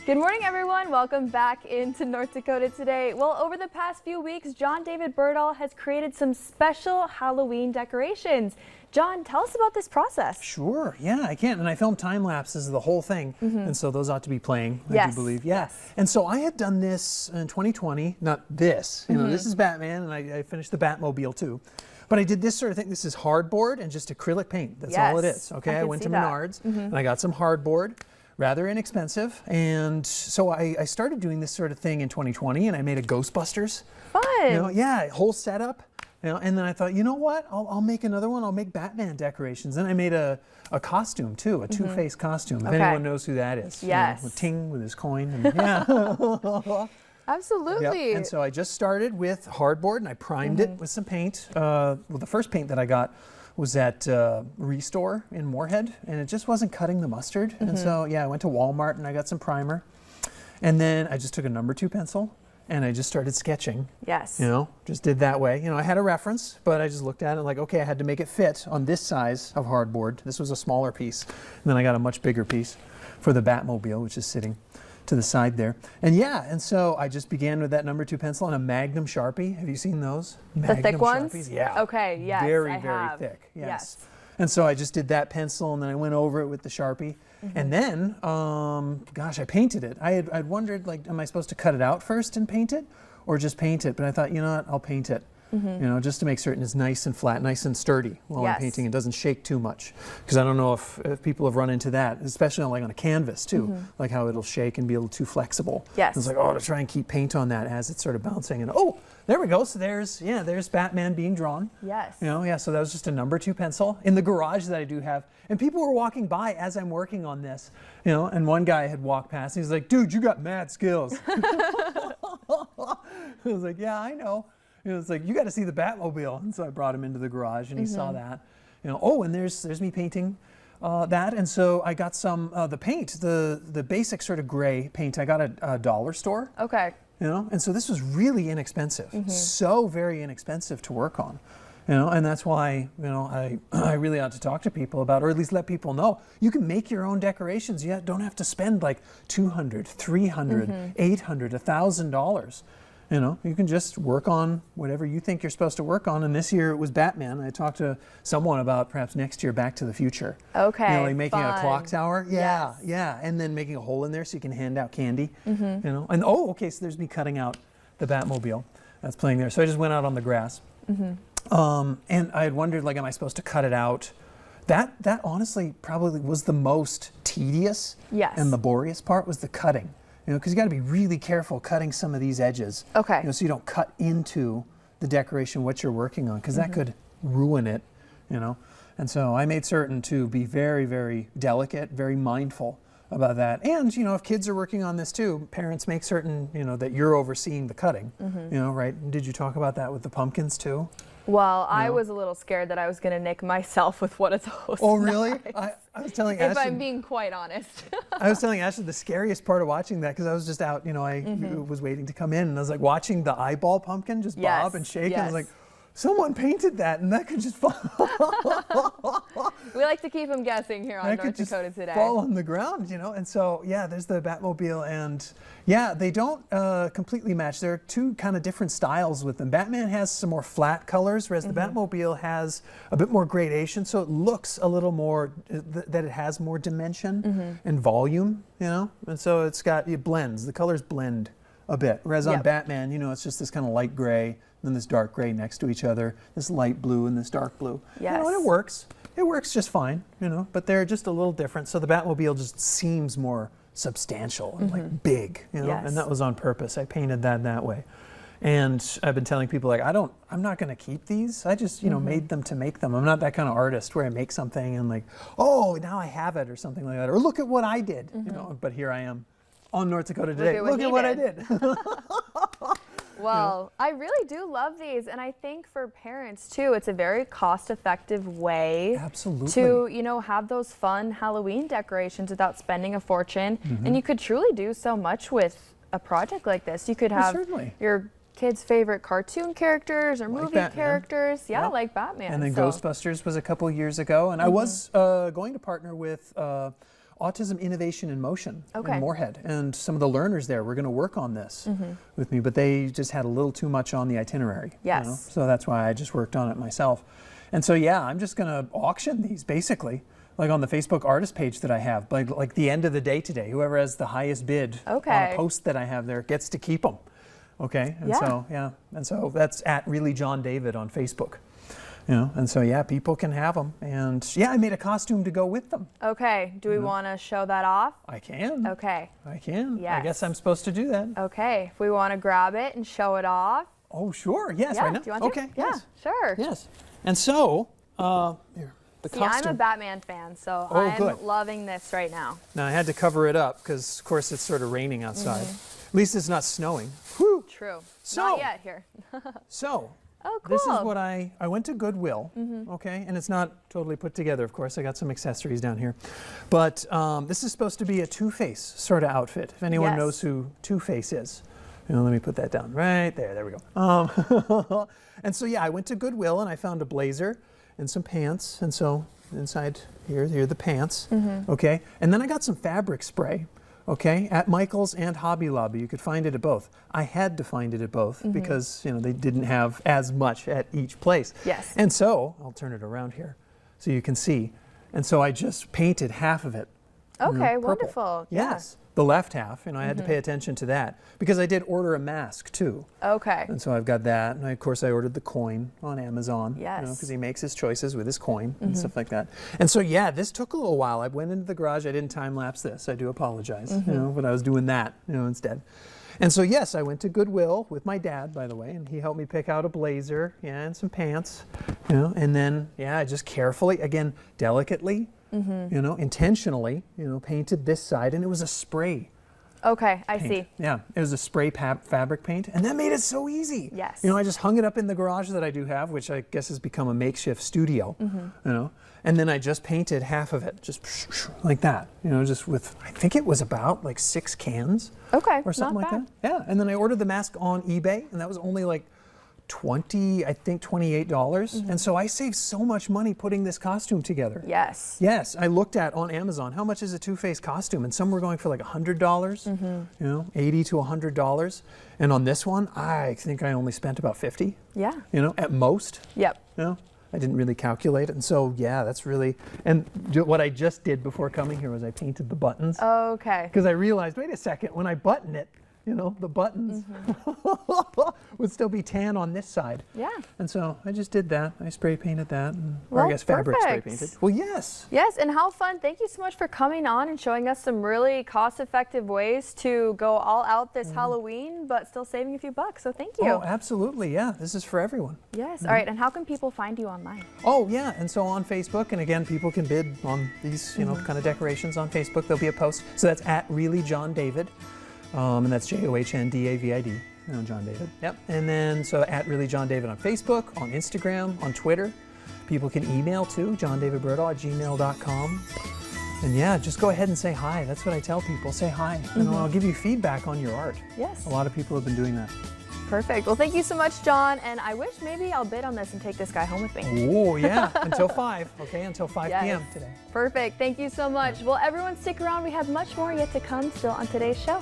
Good morning, everyone. Welcome back into North Dakota today. Well, over the past few weeks, John David Birdall has created some special Halloween decorations. John, tell us about this process. Sure, yeah, I can. And I filmed time lapses of the whole thing. And so those ought to be playing, I do believe. Yeah. Yes. And so I had done this in 2020, not this. You know, this is Batman, and I finished the Batmobile too. But I did this sort of thing. This is hardboard and just acrylic paint. That's all it is. Okay, I went to Menards and I got some hardboard. Rather inexpensive, and so I started doing this sort of thing in 2020, and I made a Ghostbusters. Fun. You know, yeah, whole setup. You know, and then I thought, you know what? I'll make another one. I'll make Batman decorations. And I made a costume too, a Two-Face costume. If anyone knows who that is. Yes. You know, with Ting with his coin. And, yeah. Absolutely. Yep. And so I just started with hardboard, and I primed it with some paint. Well, the first paint that I got was at Restore in Moorhead, and it just wasn't cutting the mustard. And so, yeah, I went to Walmart and I got some primer. And then I just took a number 2 pencil and I just started sketching. Yes. You know, just did that way. You know, I had a reference, but I just looked at it like, okay, I had to make it fit on this size of hardboard. This was a smaller piece. And then I got a much bigger piece for the Batmobile, which is sitting to the side there. And yeah, and so I just began with that number 2 pencil and a Magnum Sharpie. Have you seen those? The thick ones? Sharpies? Yeah. Okay, yes, Very, I very have. thick. Yes. And so I just did that pencil, and then I went over it with the Sharpie. And then, gosh, I painted it. I'd wondered, like, am I supposed to cut it out first and paint it, or just paint it? But I thought, you know what, I'll paint it. You know, just to make certain it's nice and flat, nice and sturdy while I'm painting. It doesn't shake too much, because I don't know if people have run into that, especially like on a canvas too, like how it'll shake and be a little too flexible. Yes. It's like, oh, to try and keep paint on that as it's sort of bouncing, and oh, there we go. So there's Batman being drawn. Yes. You know, yeah. So that was just a number 2 pencil in the garage that I do have, and people were walking by as I'm working on this. You know, and one guy had walked past, and he's like, "Dude, you got mad skills." I was like, "Yeah, I know." You know, it's like, you got to see the Batmobile. And so I brought him into the garage, and he saw that. You know, oh, and there's me painting that. And so I got some, the paint, the basic sort of gray paint, I got at a dollar store. Okay. You know, and so this was really inexpensive. So very inexpensive to work on. You know, and that's why, you know, I really ought to talk to people about, or at least let people know, you can make your own decorations. You don't have to spend like $200, $300, $800, $1,000. You know, you can just work on whatever you think you're supposed to work on. And this year it was Batman. I talked to someone about perhaps next year Back to the Future. Okay. You know, like making a clock tower. Yeah, Yes. yeah. And then making a hole in there so you can hand out candy. You know, and oh, okay, so there's me cutting out the Batmobile that's playing there. So I just went out on the grass. And I had wondered, like, am I supposed to cut it out? That honestly probably was the most tedious and laborious part, was the cutting. You know, because you got to be really careful cutting some of these edges. Okay. You know, so you don't cut into the decoration what you're working on, because that could ruin it. You know, and so I made certain to be very, very delicate, very mindful about that. And you know, if kids are working on this too, parents make certain, you know, that you're overseeing the cutting. You know, right? Did you talk about that with the pumpkins too? Well, I was a little scared that I was going to nick myself with one of those. Oh, really? Knives. I was telling If Ashley, I'm being quite honest. I was telling Ashley the scariest part of watching that, because I was just out, you know, I was waiting to come in, and I was like watching the eyeball pumpkin just bob and shake, and I was like, someone painted that, and that could just fall. We like to keep them guessing here on That North could just Dakota Today. fall on the ground, you know. And so, yeah, there's the Batmobile, and yeah, they don't completely match. There are two kind of different styles with them. Batman has some more flat colors, whereas the Batmobile has a bit more gradation, so it looks a little more, that it has more dimension and volume, you know. And so it blends, the colors blend a bit. Whereas on Batman, you know, it's just this kind of light gray, then this dark gray next to each other, this light blue and this dark blue. Yes. You know, and it works. It works just fine, you know, but they're just a little different. So the Batmobile just seems more substantial and like big, you know, and that was on purpose. I painted that way. And I've been telling people, like, I'm not going to keep these. I just, you know, made them to make them. I'm not that kind of artist where I make something and like, oh, now I have it or something like that. Or look at what I did, you know, but here I am on North Dakota Today. Look at what I did. Well, I really do love these, and I think for parents too, it's a very cost-effective way to, you know, have those fun Halloween decorations without spending a fortune. And you could truly do so much with a project like this. You could have your kids' favorite cartoon characters or movie characters, like Batman. And then Ghostbusters was a couple years ago, and I was going to partner with Autism Innovation in Motion in Moorhead, and some of the learners there were going to work on this with me, but they just had a little too much on the itinerary. Yes. You know? So that's why I just worked on it myself. And so yeah, I'm just going to auction these basically, like on the Facebook artist page that I have, like the end of the day today. Whoever has the highest bid on a post that I have there gets to keep them. Okay, and so yeah, and so that's at Really John David on Facebook. You know, and so yeah, people can have them, and yeah, I made a costume to go with them. Okay, do we want to show that off? I can. Okay. I can. Yes. I guess I'm supposed to do that. Okay, if we want to grab it and show it off. Oh sure, yes, Yeah, right now. do you want okay, to? Yeah, yes. sure. Yes, and so here, the See, costume. I'm a Batman fan, so Oh, I'm good. loving this right now. Now I had to cover it up because, of course, it's sort of raining outside. At least it's not snowing. Whew. True. So, Not yet here. So, Oh, cool. this is what I went to Goodwill, okay, and it's not totally put together, of course. I got some accessories down here. But this is supposed to be a Two-Face sort of outfit, if anyone knows who Two-Face is. You know, let me put that down right there. There we go. And so, yeah, I went to Goodwill and I found a blazer and some pants. And so inside here are the pants, okay? And then I got some fabric spray. Okay, at Michael's and Hobby Lobby. You could find it at both. I had to find it at both because, you know, they didn't have as much at each place. Yes. And so, I'll turn it around here so you can see. And so I just painted half of it. Okay, purple. wonderful. Yes. The left half, you know, I had to pay attention to that because I did order a mask too. Okay. And so I've got that. And of course I ordered the coin on Amazon. Yes. Because he makes his choices with his coin and stuff like that. And so yeah, this took a little while. I went into the garage. I didn't time lapse this. I do apologize. You know, but I was doing that, you know, instead. And so yes, I went to Goodwill with my dad, by the way, and he helped me pick out a blazer, yeah, and some pants, you know, and then yeah, I just carefully, again, delicately, you know, intentionally, you know, painted this side, and it was a spray. Okay, I Paint. see. Yeah, it was a spray fabric paint, and that made it so easy. Yes. You know, I just hung it up in the garage that I do have, which I guess has become a makeshift studio. You know, and then I just painted half of it, just like that. You know, just with, I think it was about like 6 cans. Okay, Or something not like bad. that. Yeah, and then I ordered the mask on eBay, and that was only like $28. And so I saved so much money putting this costume together. Yes. Yes, I looked at on Amazon how much is a Two-Face costume, and some were going for like $100, you know, $80 to $100. And on this one, I think I only spent about $50. Yeah. You know, at most. Yep. You know, I didn't really calculate it, and so yeah, that's really. And what I just did before coming here was I painted the buttons Okay. because I realized, wait a second, when I button it, you know, the buttons would still be tan on this side. Yeah. And so I just did that. I spray painted that, or Well, I guess fabric spray perfect. painted. Well, yes. Yes, and how fun. Thank you so much for coming on and showing us some really cost-effective ways to go all out this Halloween, but still saving a few bucks. So thank you. Oh, absolutely. Yeah, this is for everyone. Yes. All right, and how can people find you online? Oh, yeah, and so on Facebook, and again, people can bid on these, you know, kind of decorations on Facebook. There'll be a post. So that's at Really John David, and that's JOHNDAVID, you know, John David. Yep. And then so at Really John David on Facebook, on Instagram, on Twitter. People can email too, johndavidberdahl@gmail.com. And yeah, just go ahead and say hi. That's what I tell people. Say hi, and I'll give you feedback on your art. Yes. A lot of people have been doing that. Perfect. Well, thank you so much, John. And I wish maybe I'll bid on this and take this guy home with me. Oh, yeah, until 5, okay, until 5 Yes. p.m. today. Perfect. Thank you so much. Well, everyone stick around. We have much more yet to come still on today's show.